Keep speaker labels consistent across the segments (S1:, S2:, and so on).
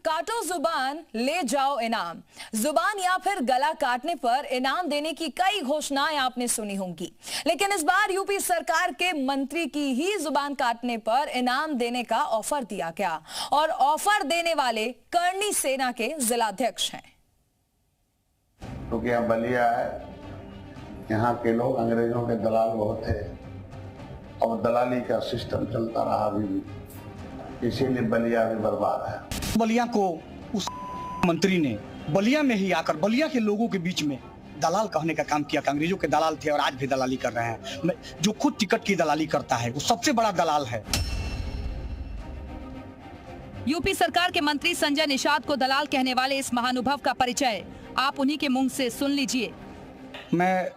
S1: काटो जुबान ले जाओ इनाम। जुबान या फिर गला काटने पर इनाम देने की कई घोषणाएं आपने सुनी होंगी, लेकिन इस बार यूपी सरकार के मंत्री की ही जुबान काटने पर इनाम देने का ऑफर दिया गया और ऑफर देने वाले करनी सेना के जिलाध्यक्ष हैं।
S2: क्योंकि यहाँ बलिया है, यहाँ के लोग अंग्रेजों के दलाल बहुत थे और दलाली का सिस्टम चलता रहा अभी भी, इसीलिए बलिया भी बर्बाद है।
S3: बलिया को उस मंत्री ने बलिया में ही आकर बलिया के लोगों के बीच में दलाल कहने का काम किया। अंग्रेजों के दलाल थे और आज भी दलाली कर रहे हैं। जो खुद टिकट की दलाली करता है वो सबसे बड़ा दलाल है।
S4: यूपी सरकार के मंत्री संजय निषाद को दलाल कहने वाले इस महानुभव का परिचय आप उन्हीं के मुंह से सुन लीजिए।
S3: मैं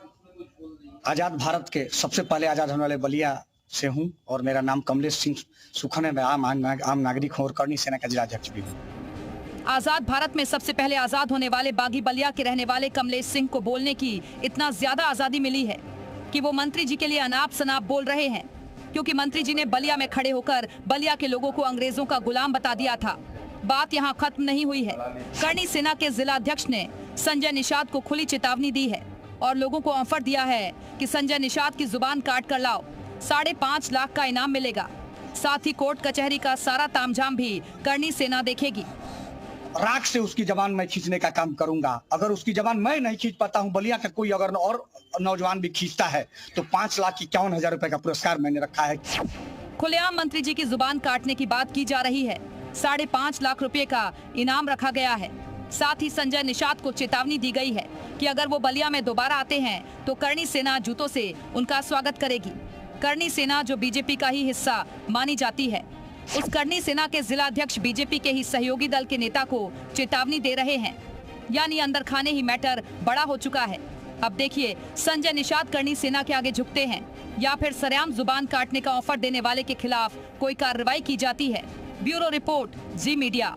S3: आजाद भारत के सबसे पहले आजाद होने वाले बलिया से हूं और मेरा नाम कमलेश सिंह सुखन है। मैं आम नागरिक हूं और करनी सेना का जिलाध्यक्ष भी हूं।
S4: आजाद भारत में सबसे पहले आजाद होने वाले बागी बलिया के रहने वाले कमलेश सिंह को बोलने की इतना ज्यादा आजादी मिली है कि वो मंत्री जी के लिए अनाप शनाप बोल रहे हैं, क्योंकि मंत्री जी ने बलिया में खड़े होकर बलिया के लोगों को अंग्रेजों का गुलाम बता दिया था। बात यहाँ खत्म नहीं हुई है। करनी सेना के जिलाध्यक्ष ने संजय निषाद को खुली चेतावनी दी है और लोगों को ऑफर दिया है कि संजय निषाद की जुबान काट कर लाओ, 5.5 लाख का इनाम मिलेगा। साथ ही कोर्ट कचहरी का सारा तामझाम भी करनी सेना देखेगी।
S3: राख से उसकी जबान मैं खींचने का काम करूंगा। अगर उसकी जबान मैं नहीं खींच पाता हूं, बलिया का कोई अगर और नौजवान भी खींचता है तो 5,51,000 रुपए का पुरस्कार मैंने रखा है।
S4: खुलेआम मंत्री जी की जुबान काटने की बात की जा रही है। 5.5 लाख रुपए का इनाम रखा गया है। साथ ही संजय निषाद को चेतावनी दी गई है कि अगर वो बलिया में दोबारा आते हैं तो करनी सेना जूतों से उनका स्वागत करेगी। करनी सेना जो बीजेपी का ही हिस्सा मानी जाती है, उस करनी सेना के जिलाध्यक्ष बीजेपी के ही सहयोगी दल के नेता को चेतावनी दे रहे हैं। यानी अंदर खाने ही मैटर बड़ा हो चुका है। अब देखिए संजय निषाद करनी सेना के आगे झुकते हैं या फिर सरेआम जुबान काटने का ऑफर देने वाले के खिलाफ कोई कार्रवाई की जाती है। ब्यूरो रिपोर्ट, जी मीडिया।